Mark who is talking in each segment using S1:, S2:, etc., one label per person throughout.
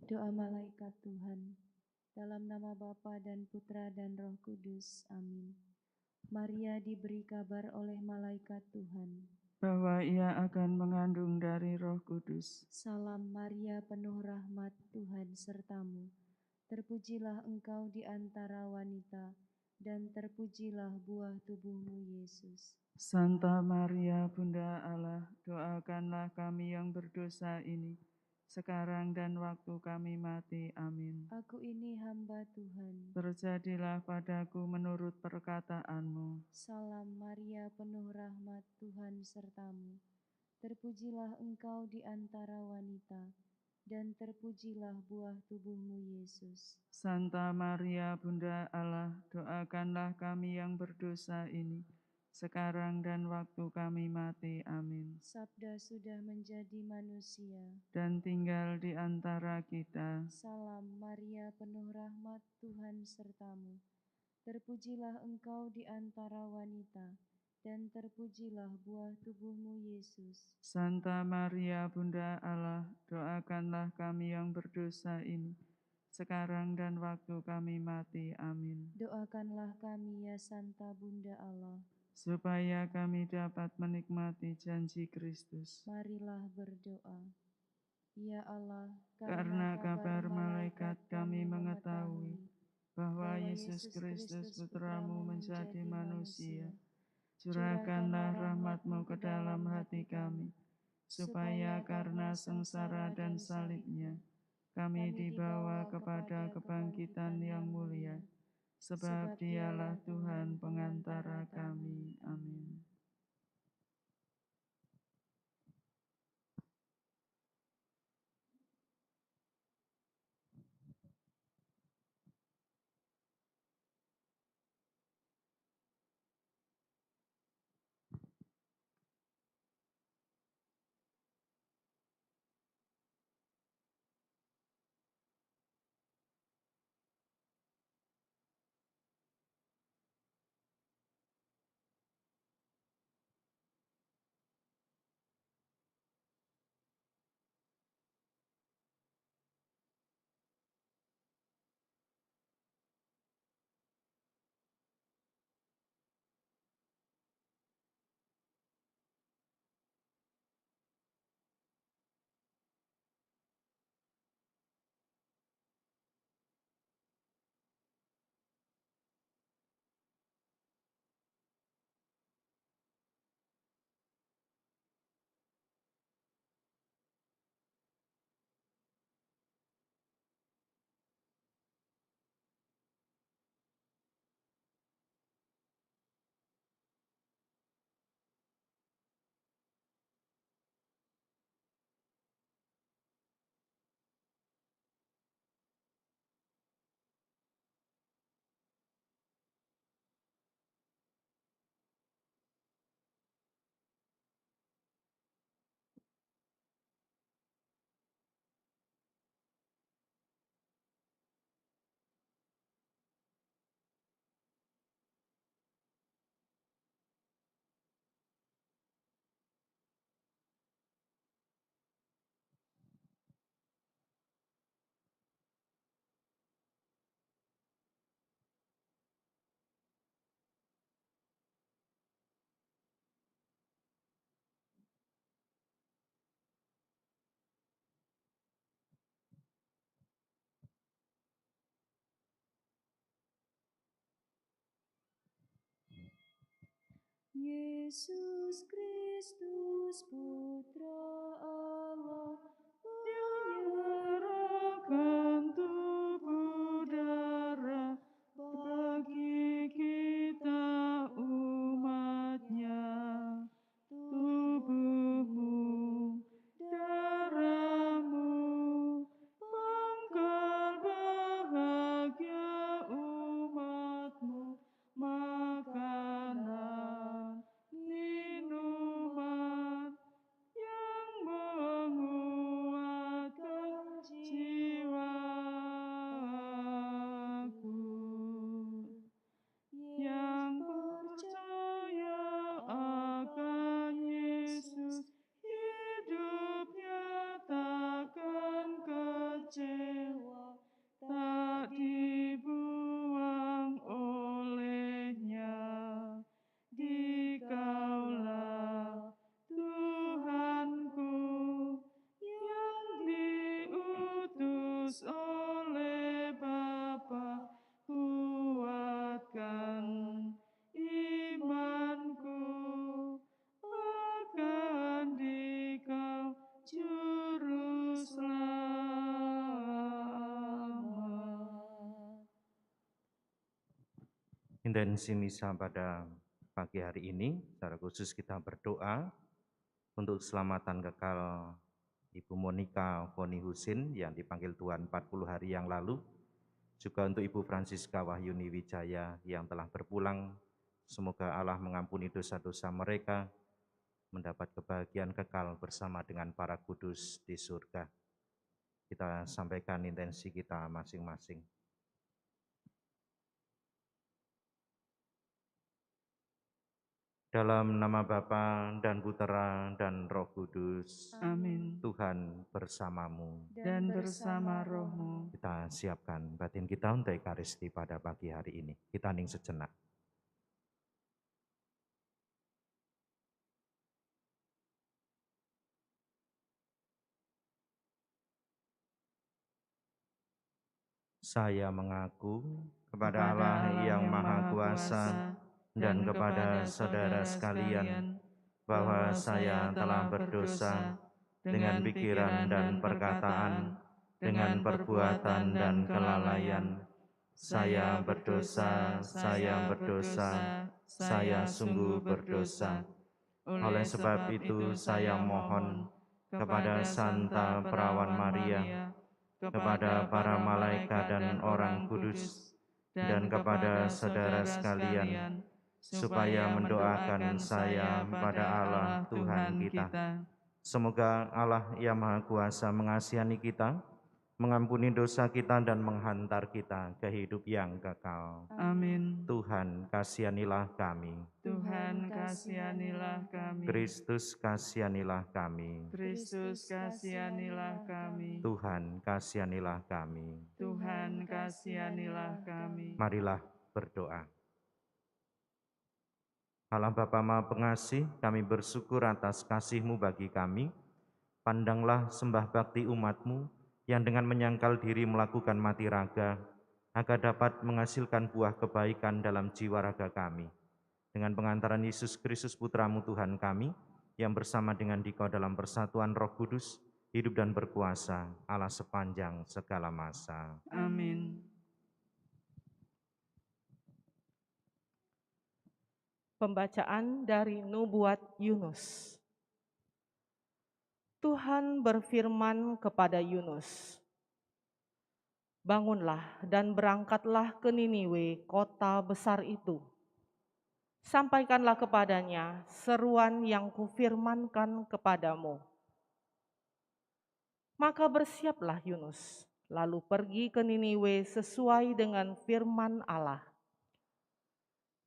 S1: Doa malaikat Tuhan, dalam nama Bapa dan Putra dan Roh Kudus. Amin. Maria diberi kabar oleh malaikat Tuhan
S2: bahwa ia akan mengandung dari Roh Kudus.
S1: Salam Maria, penuh rahmat, Tuhan sertamu. Terpujilah engkau di antara wanita, dan terpujilah buah tubuhmu, Yesus.
S2: Santa Maria, Bunda Allah, doakanlah kami yang berdosa ini, sekarang dan waktu kami mati. Amin.
S1: Aku ini hamba Tuhan.
S2: Terjadilah padaku menurut perkataanmu.
S1: Salam Maria, penuh rahmat, Tuhan sertamu. Terpujilah engkau di antara wanita, dan terpujilah buah tubuhmu, Yesus.
S2: Santa Maria, Bunda Allah, doakanlah kami yang berdosa ini, sekarang dan waktu kami mati. Amin.
S1: Sabda sudah menjadi manusia.
S2: Dan tinggal di antara kita.
S1: Salam Maria, penuh rahmat, Tuhan sertamu. Terpujilah engkau di antara wanita, dan terpujilah buah tubuhmu, Yesus.
S2: Santa Maria, Bunda Allah, doakanlah kami yang berdosa ini, sekarang dan waktu kami mati. Amin.
S1: Doakanlah kami, ya Santa Bunda Allah,
S2: supaya kami dapat menikmati janji Kristus.
S1: marilah berdoa. Ya Allah,
S2: Karena kabar malaikat kami mengetahui bahwa Yesus Kristus Putramu menjadi manusia. Curahkanlah rahmat-Mu ke dalam hati kami, supaya karena sengsara dan salibnya, kami dibawa kepada kebangkitan yang mulia, sebab Dialah Tuhan pengantara kami. Amin.
S1: Yesus Kristus, Putra Allah,
S2: Menyerahkan tubuh darah bagi kita umatnya. Tubuhmu, darahmu, pangkal bahagia umatmu, makanan, minuman yang menguatkan
S3: Intensi misa pada pagi hari ini, secara khusus kita berdoa untuk keselamatan kekal Ibu Monica Foni Husin yang dipanggil Tuhan 40 hari yang lalu, juga untuk Ibu Francisca Wahyuni Wijaya yang telah berpulang. Semoga Allah mengampuni dosa-dosa mereka, mendapat kebahagiaan kekal bersama dengan para kudus di surga. Kita sampaikan intensi kita masing-masing. Dalam nama Bapa dan Putera dan Roh Kudus,
S2: Amin.
S3: Tuhan bersamamu.
S2: Dan bersama rohmu.
S3: Kita siapkan batin kita untuk Ekaristi pada pagi hari ini. Kita hening sejenak. Saya mengaku kepada Allah yang Maha Kuasa dan kepada saudara sekalian bahwa saya telah berdosa dengan pikiran dan perkataan, dengan perbuatan dan kelalaian. Saya berdosa, saya sungguh berdosa. Oleh sebab itu saya mohon kepada Santa Perawan Maria, kepada para malaikat dan orang kudus, dan kepada saudara sekalian, supaya mendoakan saya pada Allah Tuhan kita. Semoga Allah yang Maha Kuasa mengasihani kita, mengampuni dosa kita dan menghantar kita ke hidup yang kekal.
S2: Amin.
S3: Tuhan kasihanilah kami.
S2: Tuhan kasihanilah kami.
S3: Kristus kasihanilah kami.
S2: Kristus kasihanilah kami.
S3: Tuhan kasihanilah kami.
S2: Tuhan kasihanilah kami.
S3: Marilah berdoa. Allah Bapa Maha Pengasih, kami bersyukur atas kasih-Mu bagi kami. Pandanglah sembah bakti umat-Mu yang dengan menyangkal diri melakukan mati raga, agar dapat menghasilkan buah kebaikan dalam jiwa raga kami. Dengan pengantaran Yesus Kristus Putra-Mu Tuhan kami, yang bersama dengan Dikau dalam persatuan Roh Kudus, hidup dan berkuasa Allah sepanjang segala masa.
S2: Amin.
S4: Pembacaan dari Nubuat Yunus. Tuhan berfirman kepada Yunus, "Bangunlah dan berangkatlah ke Niniwe, kota besar itu. Sampaikanlah kepadanya seruan yang kufirmankan kepadamu." Maka bersiaplah Yunus, lalu pergi ke Niniwe sesuai dengan firman Allah.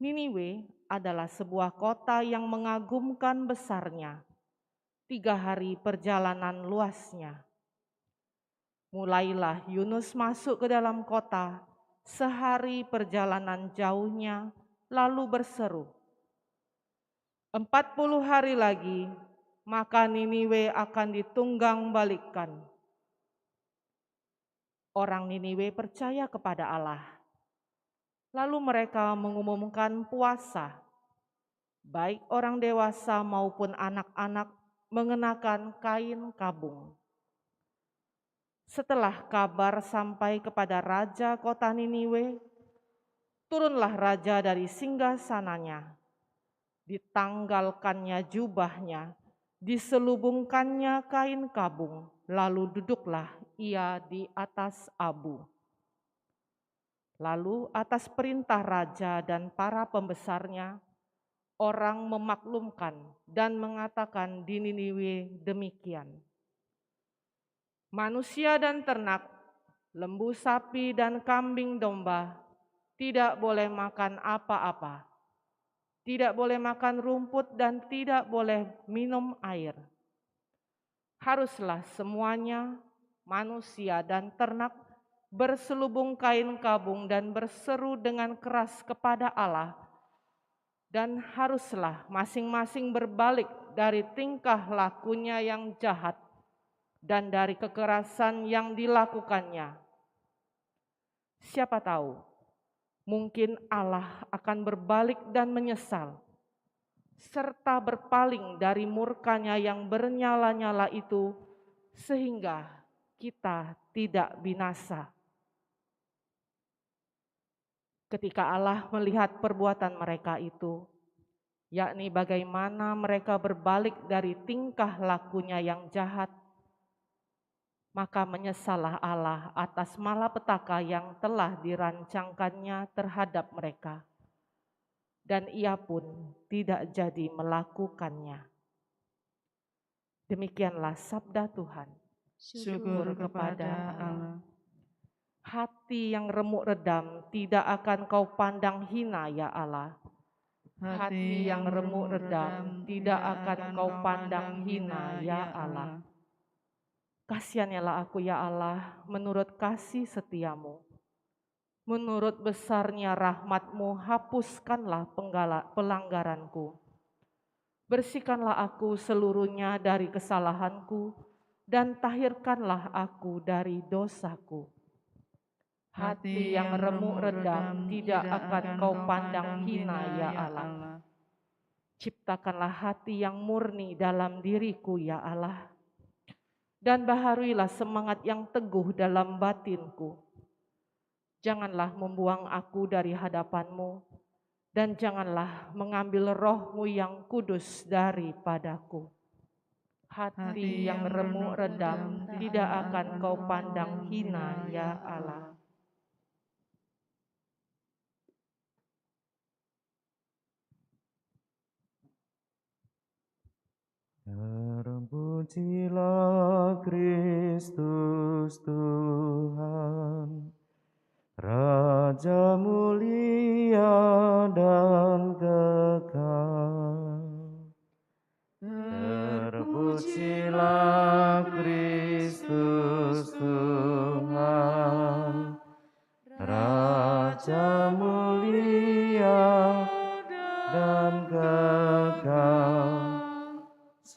S4: Niniwe adalah sebuah kota yang mengagumkan besarnya, 3 hari perjalanan luasnya. Mulailah Yunus masuk ke dalam kota, sehari perjalanan jauhnya, lalu berseru, 40 hari lagi, maka Niniwe akan ditunggang balikkan. Orang Niniwe percaya kepada Allah. Lalu mereka mengumumkan puasa, baik orang dewasa maupun anak-anak mengenakan kain kabung. Setelah kabar sampai kepada raja kota Niniwe, turunlah raja dari singgasananya, ditanggalkannya jubahnya, diselubungkannya kain kabung, lalu duduklah ia di atas abu. Lalu atas perintah raja dan para pembesarnya, orang memaklumkan dan mengatakan di Niniwe demikian. Manusia dan ternak, lembu sapi dan kambing domba tidak boleh makan apa-apa, tidak boleh makan rumput dan tidak boleh minum air. Haruslah semuanya, manusia dan ternak, berselubung kain kabung dan berseru dengan keras kepada Allah, dan haruslah masing-masing berbalik dari tingkah lakunya yang jahat dan dari kekerasan yang dilakukannya. Siapa tahu, mungkin Allah akan berbalik dan menyesal, serta berpaling dari murkanya yang bernyala-nyala itu, sehingga kita tidak binasa. Ketika Allah melihat perbuatan mereka itu, yakni bagaimana mereka berbalik dari tingkah lakunya yang jahat, maka menyesallah Allah atas malapetaka yang telah dirancangkannya terhadap mereka, dan ia pun tidak jadi melakukannya. Demikianlah sabda Tuhan.
S2: Syukur kepada Allah.
S4: Hati yang remuk redam tidak akan kau pandang hina, ya Allah. Hati yang remuk redam tidak akan kau pandang hina, ya Allah. Kasianilah aku, ya Allah, menurut kasih setiamu. Menurut besarnya rahmat-Mu, hapuskanlah pelanggaranku. Bersihkanlah aku seluruhnya dari kesalahanku, dan tahirkanlah aku dari dosaku. Hati yang remuk redam tidak akan kau pandang hina, ya Allah. Ciptakanlah hati yang murni dalam diriku, ya Allah. Dan baharuilah semangat yang teguh dalam batinku. Janganlah membuang aku dari hadapan-Mu, dan janganlah mengambil roh-Mu yang kudus daripadaku. Hati yang remuk redam tidak akan kau pandang hina, ya Allah.
S3: Terpujilah Kristus Tuhan, Raja mulia dan kekal. Terpujilah Kristus Tuhan, Raja mulia dan kekal.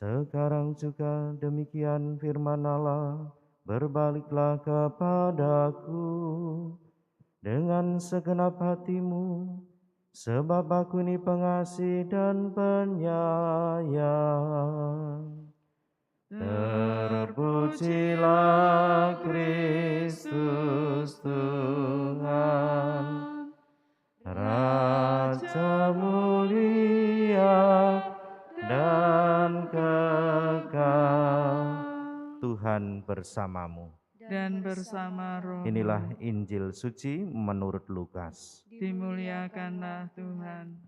S3: Sekarang juga demikian firman Allah, berbaliklah kepadaku dengan segenap hatimu, sebab aku ini pengasih dan penyayang. Terpujilah Kristus Tuhan, Raja mulia dan kekal. Tuhan bersamamu.
S2: Dan bersama roh.
S3: Inilah Injil suci menurut Lukas.
S2: Dimuliakanlah Tuhan.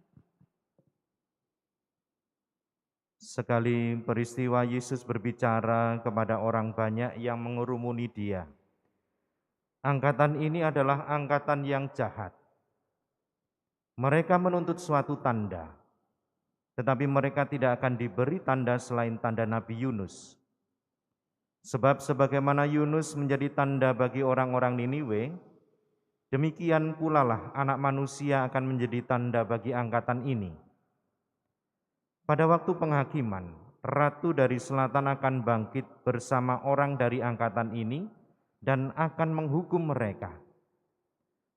S3: Sekali peristiwa Yesus berbicara kepada orang banyak yang mengurumuni Dia. Angkatan ini adalah angkatan yang jahat. Mereka menuntut suatu tanda, tetapi mereka tidak akan diberi tanda selain tanda Nabi Yunus. Sebab sebagaimana Yunus menjadi tanda bagi orang-orang Niniwe, demikian pula lah Anak Manusia akan menjadi tanda bagi angkatan ini. Pada waktu penghakiman, Ratu dari Selatan akan bangkit bersama orang dari angkatan ini dan akan menghukum mereka.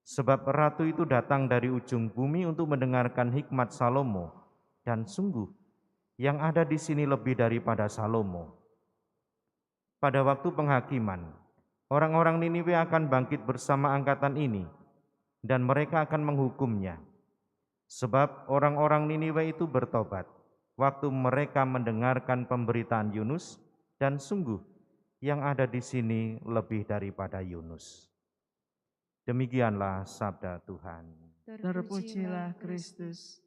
S3: Sebab Ratu itu datang dari ujung bumi untuk mendengarkan hikmat Salomo, dan sungguh yang ada di sini lebih daripada Salomo. Pada waktu penghakiman, orang-orang Niniwe akan bangkit bersama angkatan ini, dan mereka akan menghukumnya. Sebab orang-orang Niniwe itu bertobat waktu mereka mendengarkan pemberitaan Yunus, dan sungguh yang ada di sini lebih daripada Yunus. Demikianlah sabda Tuhan.
S2: Terpujilah Kristus.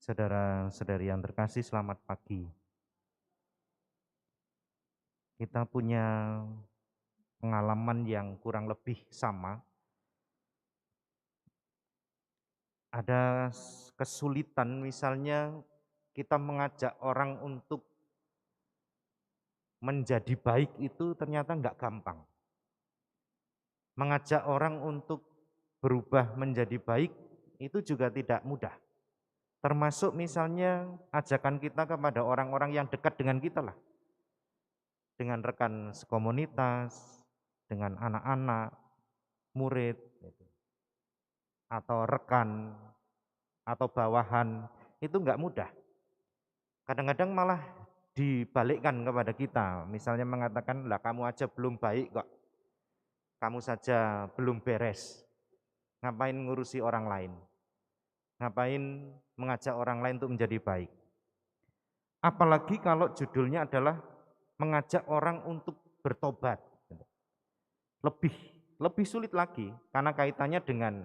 S3: Saudara-saudari yang terkasih, selamat pagi. Kita punya pengalaman yang kurang lebih sama. Ada kesulitan, misalnya kita mengajak orang untuk menjadi baik itu ternyata enggak gampang. Mengajak orang untuk berubah menjadi baik itu juga tidak mudah. Termasuk misalnya ajakan kita kepada orang-orang yang dekat dengan kita lah. Dengan rekan sekomunitas, dengan anak-anak, murid, atau rekan, atau bawahan, itu enggak mudah. Kadang-kadang malah dibalikkan kepada kita. Misalnya mengatakan, lah kamu aja belum baik kok, kamu saja belum beres, ngapain ngurusi orang lain, ngapain mengajak orang lain untuk menjadi baik. Apalagi kalau judulnya adalah mengajak orang untuk bertobat. Lebih sulit lagi karena kaitannya dengan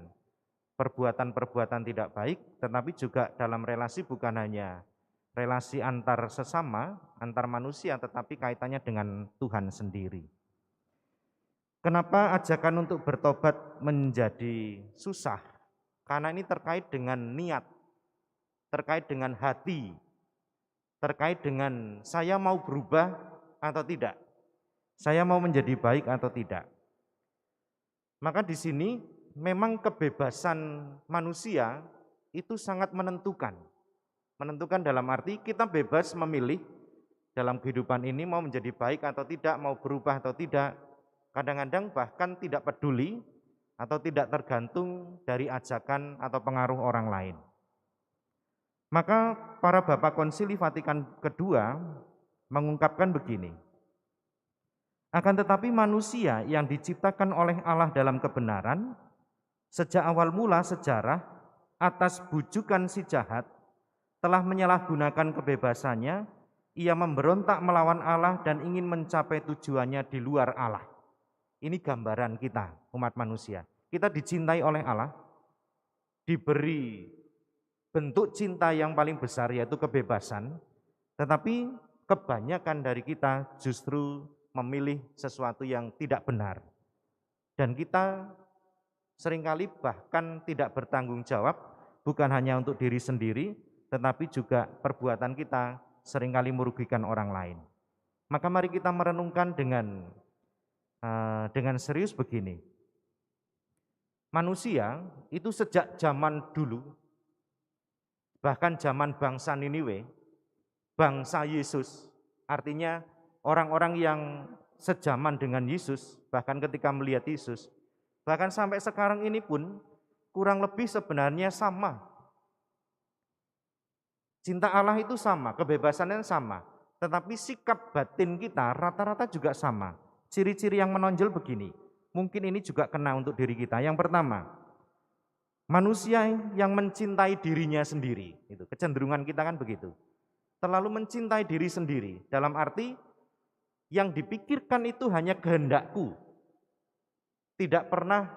S3: perbuatan-perbuatan tidak baik, tetapi juga dalam relasi bukan hanya relasi antar sesama, antar manusia, tetapi kaitannya dengan Tuhan sendiri. Kenapa ajakan untuk bertobat menjadi susah? Karena ini terkait dengan niat, terkait dengan hati, terkait dengan saya mau berubah atau tidak, saya mau menjadi baik atau tidak. Maka di sini memang kebebasan manusia itu sangat menentukan. Menentukan dalam arti kita bebas memilih dalam kehidupan ini mau menjadi baik atau tidak, mau berubah atau tidak. Kadang-kadang bahkan tidak peduli atau tidak tergantung dari ajakan atau pengaruh orang lain. Maka para Bapak Konsili Vatikan II mengungkapkan begini, akan tetapi manusia yang diciptakan oleh Allah dalam kebenaran, sejak awal mula sejarah atas bujukan si jahat telah menyalahgunakan kebebasannya, ia memberontak melawan Allah dan ingin mencapai tujuannya di luar Allah. Ini gambaran kita, umat manusia. Kita dicintai oleh Allah, diberi bentuk cinta yang paling besar yaitu kebebasan, tetapi kebanyakan dari kita justru memilih sesuatu yang tidak benar. Dan kita seringkali bahkan tidak bertanggung jawab, bukan hanya untuk diri sendiri, tetapi juga perbuatan kita seringkali merugikan orang lain. Maka mari kita merenungkan dengan serius begini. Manusia itu sejak zaman dulu, bahkan zaman bangsa Niniwe, bangsa Yesus, artinya orang-orang yang sejaman dengan Yesus, bahkan ketika melihat Yesus, bahkan sampai sekarang ini pun kurang lebih sebenarnya sama. Cinta Allah itu sama, kebebasannya sama, tetapi sikap batin kita rata-rata juga sama. Ciri-ciri yang menonjol begini, mungkin ini juga kena untuk diri kita. Yang pertama, manusia yang mencintai dirinya sendiri, itu kecenderungan kita kan begitu. Terlalu mencintai diri sendiri, dalam arti yang dipikirkan itu hanya kehendakku. Tidak pernah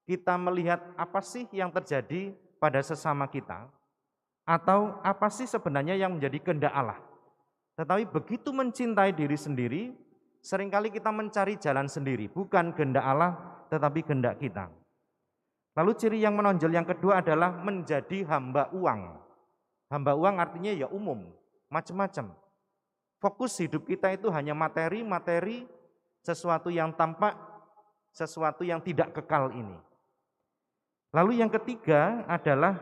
S3: kita melihat apa sih yang terjadi pada sesama kita, atau apa sih sebenarnya yang menjadi kehendak Allah. Tetapi begitu mencintai diri sendiri, seringkali kita mencari jalan sendiri, bukan kehendak Allah, tetapi kehendak kita. Lalu ciri yang menonjol yang kedua adalah menjadi hamba uang. Hamba uang artinya ya umum, macam-macam. Fokus hidup kita itu hanya materi, sesuatu yang tampak, sesuatu yang tidak kekal ini. Lalu yang ketiga adalah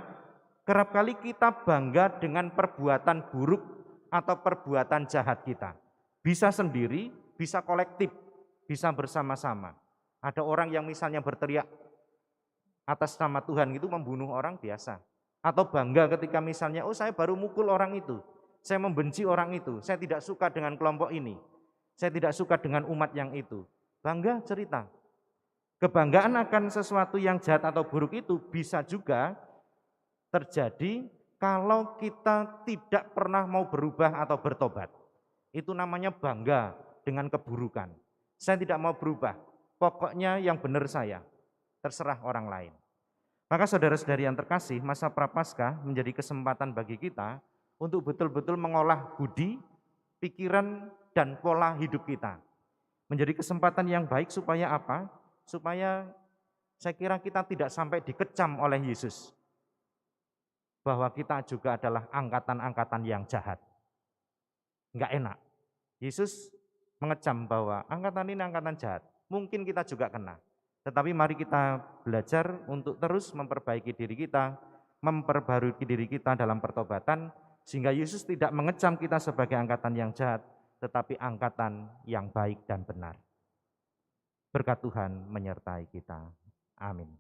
S3: kerap kali kita bangga dengan perbuatan buruk atau perbuatan jahat kita. Bisa sendiri, bisa kolektif, bisa bersama-sama. Ada orang yang misalnya berteriak atas nama Tuhan itu membunuh orang biasa. Atau bangga ketika misalnya, oh saya baru mukul orang itu, saya membenci orang itu, saya tidak suka dengan kelompok ini, saya tidak suka dengan umat yang itu. Bangga cerita. Kebanggaan akan sesuatu yang jahat atau buruk itu bisa juga terjadi kalau kita tidak pernah mau berubah atau bertobat. Itu namanya bangga dengan keburukan. Saya tidak mau berubah, pokoknya yang benar saya, terserah orang lain. Maka saudara-saudari yang terkasih, masa Prapaskah menjadi kesempatan bagi kita untuk betul-betul mengolah budi, pikiran, dan pola hidup kita. Menjadi kesempatan yang baik supaya apa? Supaya saya kira kita tidak sampai dikecam oleh Yesus, bahwa kita juga adalah angkatan-angkatan yang jahat. Enggak enak. Yesus mengecam bahwa angkatan ini angkatan jahat. Mungkin kita juga kena. Tetapi mari kita belajar untuk terus memperbaiki diri kita, memperbarui diri kita dalam pertobatan, sehingga Yesus tidak mengecam kita sebagai angkatan yang jahat, tetapi angkatan yang baik dan benar. Berkat Tuhan menyertai kita. Amin.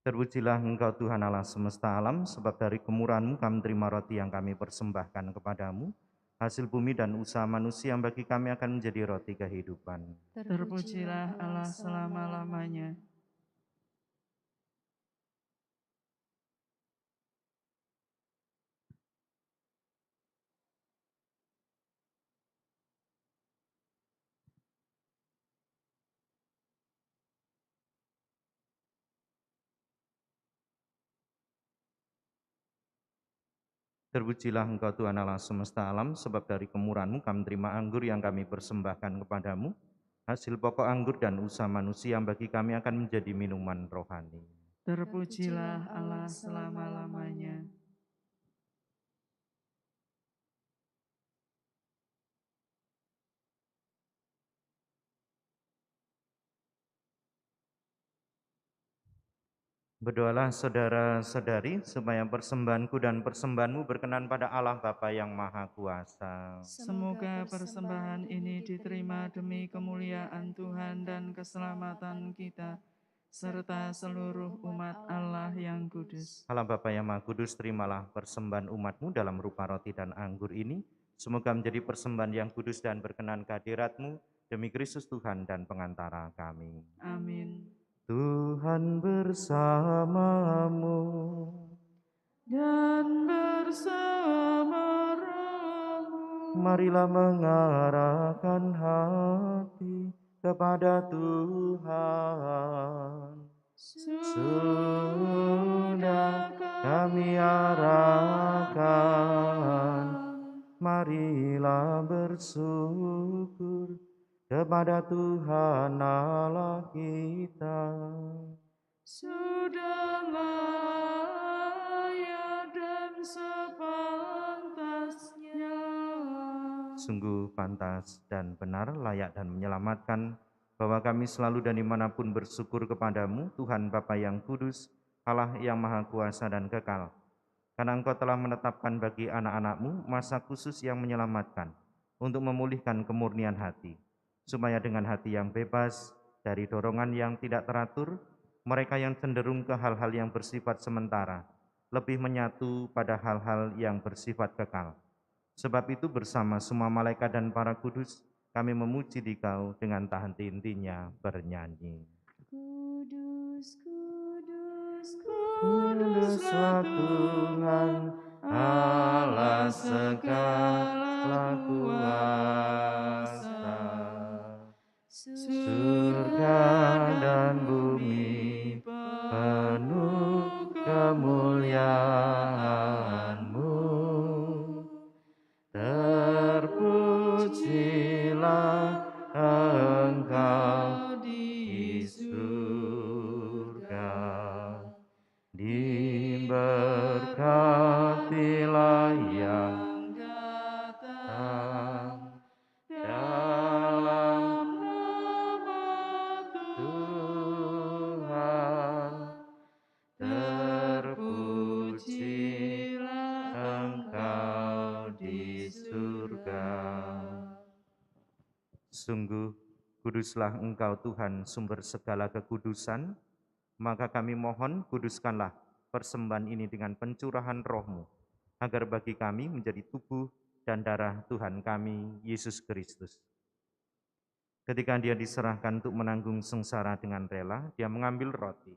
S3: Terpujilah Engkau Tuhan Allah semesta alam, sebab dari kemurahan-Mu kami terima roti yang kami persembahkan kepadamu, hasil bumi dan usaha manusia yang bagi kami akan menjadi roti kehidupan.
S2: Terpujilah Allah selama-lamanya.
S3: Terpujilah Engkau Tuhan Allah semesta alam, sebab dari kemurahan-Mu kami terima anggur yang kami persembahkan kepadamu, hasil pokok anggur dan usaha manusia yang bagi kami akan menjadi minuman rohani.
S2: Terpujilah Allah selama-lamanya.
S3: Berdoalah saudara-saudari, supaya persembahanku dan persembahanmu berkenan pada Allah Bapa yang Maha Kuasa.
S2: Semoga persembahan ini diterima demi kemuliaan Tuhan dan keselamatan kita, serta seluruh umat Allah yang kudus.
S3: Allah Bapa yang Maha Kudus, terimalah persembahan umat-Mu dalam rupa roti dan anggur ini. Semoga menjadi persembahan yang kudus dan berkenan kehadirat-Mu, demi Kristus Tuhan dan pengantara kami.
S2: Amin.
S3: Tuhan bersamamu.
S2: Dan bersama rohmu,
S3: Marilah mengarahkan hati kepada Tuhan. Sudah kami arahkan, marilah bersyukur kepada Tuhan Allah kita.
S2: sudah layak dan sepantasnya.
S3: Sungguh pantas dan benar, layak dan menyelamatkan, bahwa kami selalu dan dimanapun bersyukur kepadamu, Tuhan Bapa yang kudus, Allah yang maha kuasa dan kekal. Karena Engkau telah menetapkan bagi anak-anak-Mu masa khusus yang menyelamatkan, untuk memulihkan kemurnian hati, supaya dengan hati yang bebas dari dorongan yang tidak teratur, mereka yang cenderung ke hal-hal yang bersifat sementara, lebih menyatu pada hal-hal yang bersifat kekal. Sebab itu bersama semua malaikat dan para kudus, kami memuji Dikau dengan tak henti-hentinya bernyanyi.
S1: Kudus, kudus,
S3: Kuduslah Tuhan, Allah segala kuasa. Surga dan bumi penuh kemuliaan-Mu. Terpujilah Engkau di surga, diberkatilah yang datang dalam nama Tuhan. Terpujilah Engkau di surga. Sungguh kuduslah Engkau Tuhan, sumber segala kekudusan. Maka kami mohon, kuduskanlah persembahan ini dengan pencurahan roh-Mu, agar bagi kami menjadi tubuh dan darah Tuhan kami, Yesus Kristus. Ketika Dia diserahkan untuk menanggung sengsara dengan rela, Dia mengambil roti,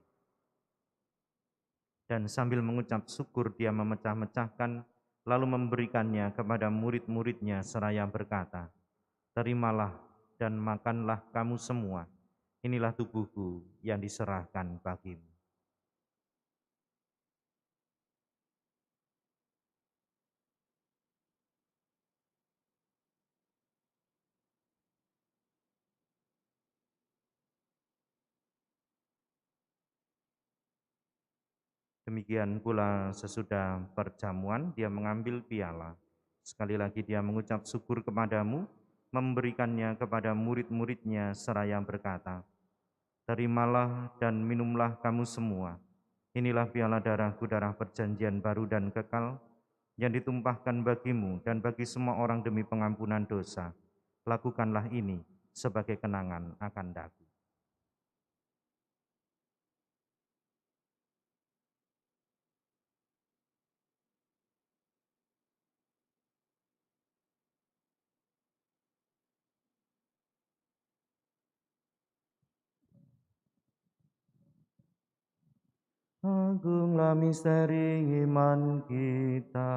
S3: dan sambil mengucap syukur Dia memecah-mecahkan, lalu memberikannya kepada murid-muridnya seraya berkata, "Terimalah dan makanlah kamu semua, inilah tubuhku yang diserahkan bagimu." Demikian pula sesudah perjamuan, Dia mengambil piala. Sekali lagi Dia mengucap syukur kepadamu, memberikannya kepada murid-muridnya seraya berkata, "Terimalah dan minumlah kamu semua. Inilah piala darahku, darah perjanjian baru dan kekal, yang ditumpahkan bagimu dan bagi semua orang demi pengampunan dosa. Lakukanlah ini sebagai kenangan akan daku." Agunglah misteri iman kita,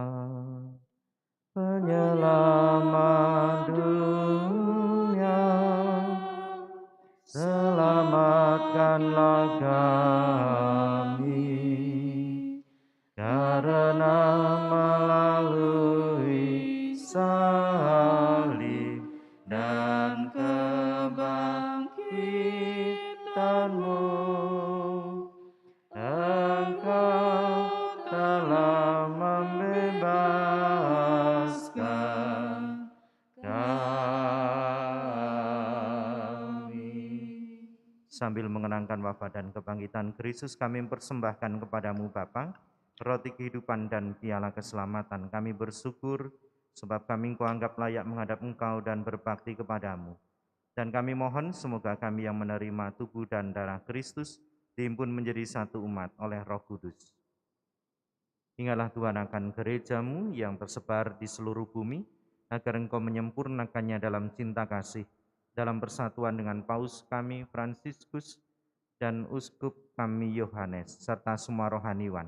S3: penyelamat dunia, selamatkanlah kami, karena melalui salib dan kebangkitan-Mu, Engkau telah membebaskan kami. Sambil mengenangkan wafat dan kebangkitan Kristus, kami mempersembahkan kepadamu Bapa roti kehidupan dan piala keselamatan. Kami bersyukur sebab kami Engkau anggap layak menghadap Engkau dan berbakti kepadamu. Dan kami mohon semoga kami yang menerima tubuh dan darah Kristus dihimpun menjadi satu umat oleh Roh Kudus. Ingatlah Tuhan akan gereja-Mu yang tersebar di seluruh bumi, agar Engkau menyempurnakannya dalam cinta kasih, dalam persatuan dengan Paus kami Fransiskus dan Uskup kami Yohanes, serta semua rohaniwan.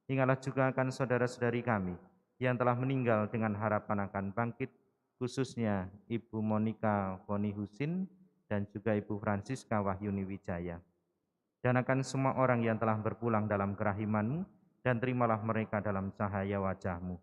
S3: Ingatlah juga akan saudara-saudari kami yang telah meninggal dengan harapan akan bangkit, khususnya Ibu Monika Boni Husin dan juga Ibu Francisca Wahyuni Wijaya. Dan akan semua orang yang telah berpulang dalam kerahiman-Mu, dan terimalah mereka dalam cahaya wajah-Mu.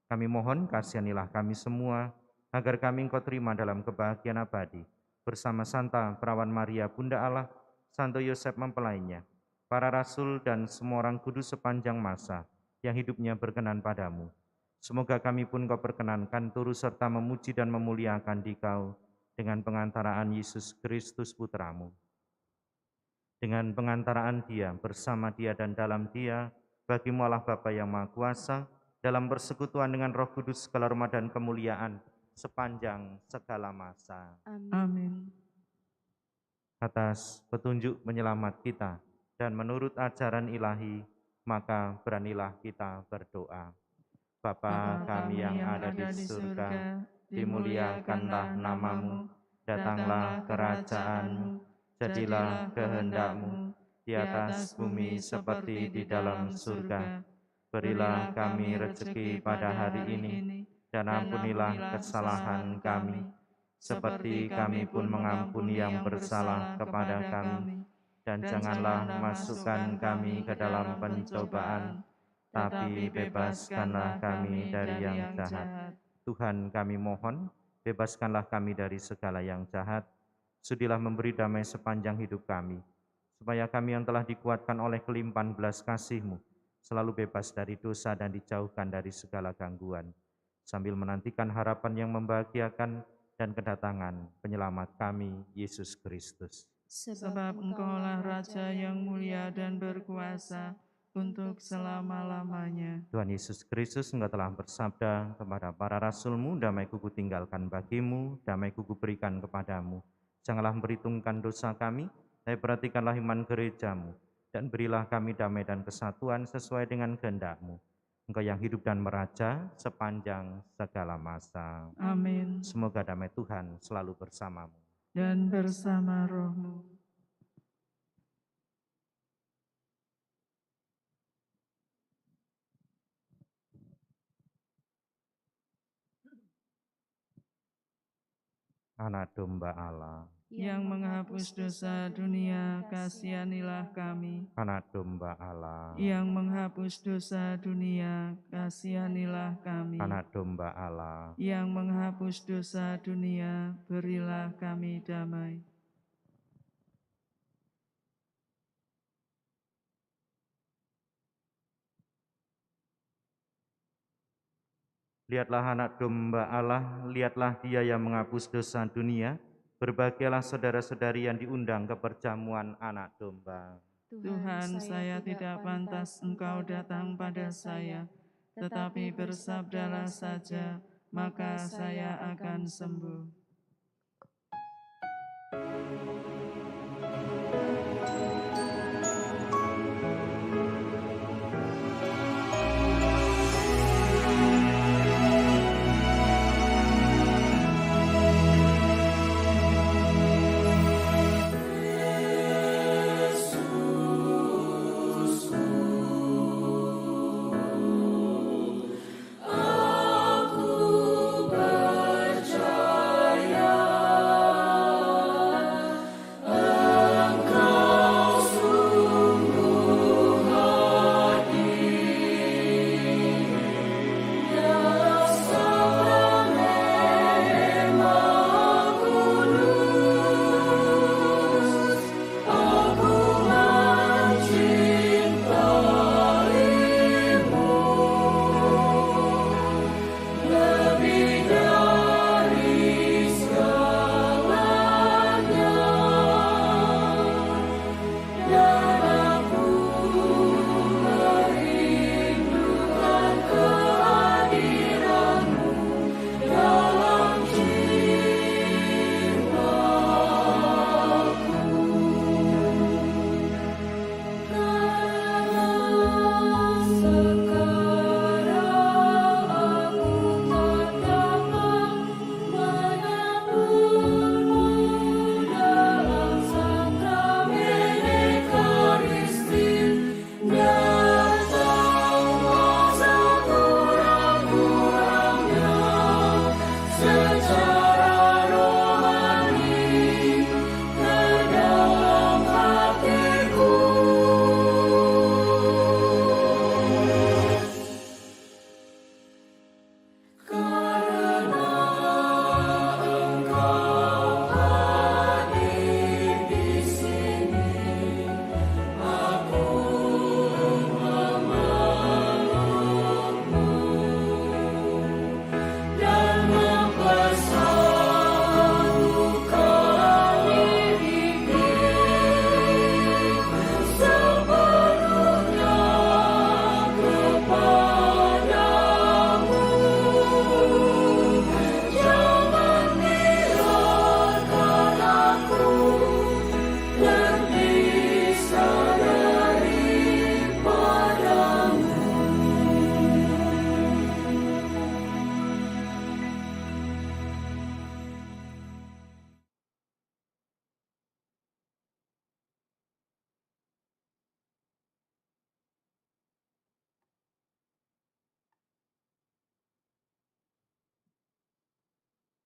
S3: Kami mohon kasihanilah kami semua, agar kami Engkau terima dalam kebahagiaan abadi, bersama Santa Perawan Maria Bunda Allah, Santo Yosef mempelainya, para rasul dan semua orang kudus sepanjang masa yang hidupnya berkenan padamu. Semoga kami pun Kau perkenankan turut serta memuji dan memuliakan Dikau dengan pengantaraan Yesus Kristus Putra-Mu. Dengan pengantaraan Dia, bersama Dia dan dalam Dia, bagi-Mu Allah Bapa yang Maha Kuasa, dalam persekutuan dengan Roh Kudus segala hormat dan kemuliaan sepanjang segala masa.
S2: Amin.
S3: Atas petunjuk penyelamat kita dan menurut ajaran ilahi, maka beranilah kita berdoa. Bapa kami yang ada di surga, dimuliakanlah nama-Mu, datanglah kerajaan-Mu, jadilah kehendak-Mu di atas bumi seperti di dalam surga. Berilah kami rezeki pada hari ini, dan ampunilah kesalahan kami, seperti kami pun mengampuni yang bersalah kepada kami. Dan janganlah masukkan kami ke dalam pencobaan, tapi bebaskanlah kami dari yang jahat. Tuhan kami mohon, bebaskanlah kami dari segala yang jahat. Sudilah memberi damai sepanjang hidup kami, supaya kami yang telah dikuatkan oleh kelimpahan belas kasih-Mu, selalu bebas dari dosa dan dijauhkan dari segala gangguan, sambil menantikan harapan yang membahagiakan dan kedatangan penyelamat kami, Yesus Kristus.
S2: Sebab Engkaulah Raja yang mulia dan berkuasa untuk selama-lamanya.
S3: Tuhan Yesus Kristus, Engkau telah bersabda kepada para rasul-Mu, damai-Ku tinggalkan bagimu, damai-Ku berikan kepadamu. Janganlah memperhitungkan dosa kami, tapi perhatikanlah iman gereja-Mu, dan berilah kami damai dan kesatuan sesuai dengan kehendak-Mu. Engkau yang hidup dan meraja sepanjang segala masa.
S2: Amin.
S3: Semoga damai Tuhan selalu bersamamu.
S2: Dan bersama roh-Mu.
S3: Anak domba Allah,
S2: yang menghapus dosa dunia, kasihanilah kami.
S3: Anak domba Allah,
S2: Yang menghapus dosa dunia, kasihanilah kami.
S3: Anak domba Allah,
S2: Yang menghapus dosa dunia, berilah kami damai.
S3: Lihatlah anak domba Allah, lihatlah Dia yang menghapus dosa dunia. Berbahagialah saudara-saudari yang diundang ke perjamuan anak domba.
S2: Tuhan, saya tidak pantas Engkau datang pada saya, tetapi bersabdalah saja, maka saya akan sembuh.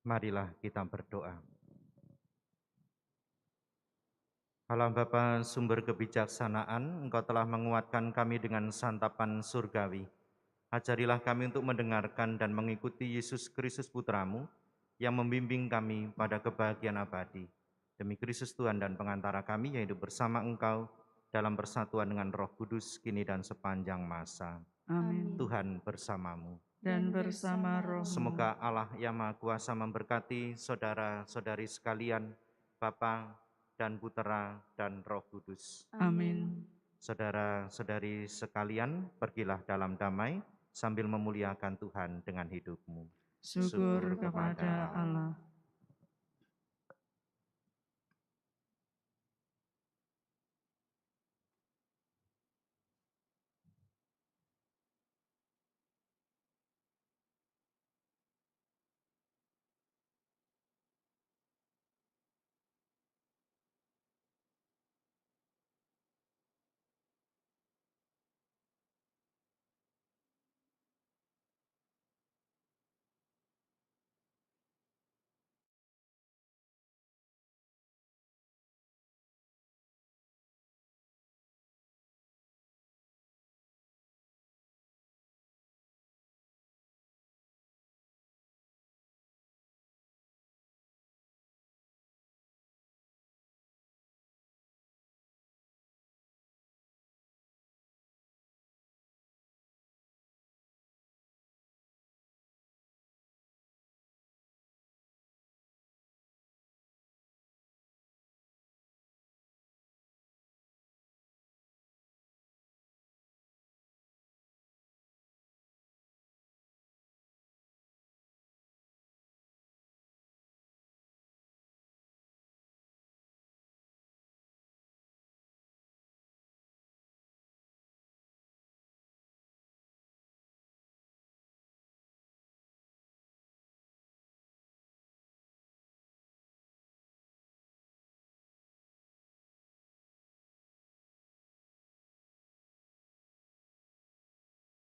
S3: Marilah kita berdoa. Allah Bapa sumber kebijaksanaan, Engkau telah menguatkan kami dengan santapan surgawi. Ajarilah kami untuk mendengarkan dan mengikuti Yesus Kristus Putramu yang membimbing kami pada kebahagiaan abadi. Demi Kristus Tuhan dan pengantara kami yang hidup bersama Engkau dalam persatuan dengan Roh Kudus kini dan sepanjang masa.
S2: Amin.
S3: Tuhan bersamamu.
S2: Dan bersama rohmu.
S3: Semoga Allah yang Maha Kuasa memberkati saudara-saudari sekalian, Bapa dan Putera dan Roh Kudus.
S2: Amin.
S3: Saudara-saudari sekalian, pergilah dalam damai sambil memuliakan Tuhan dengan hidupmu.
S2: Syukur kepada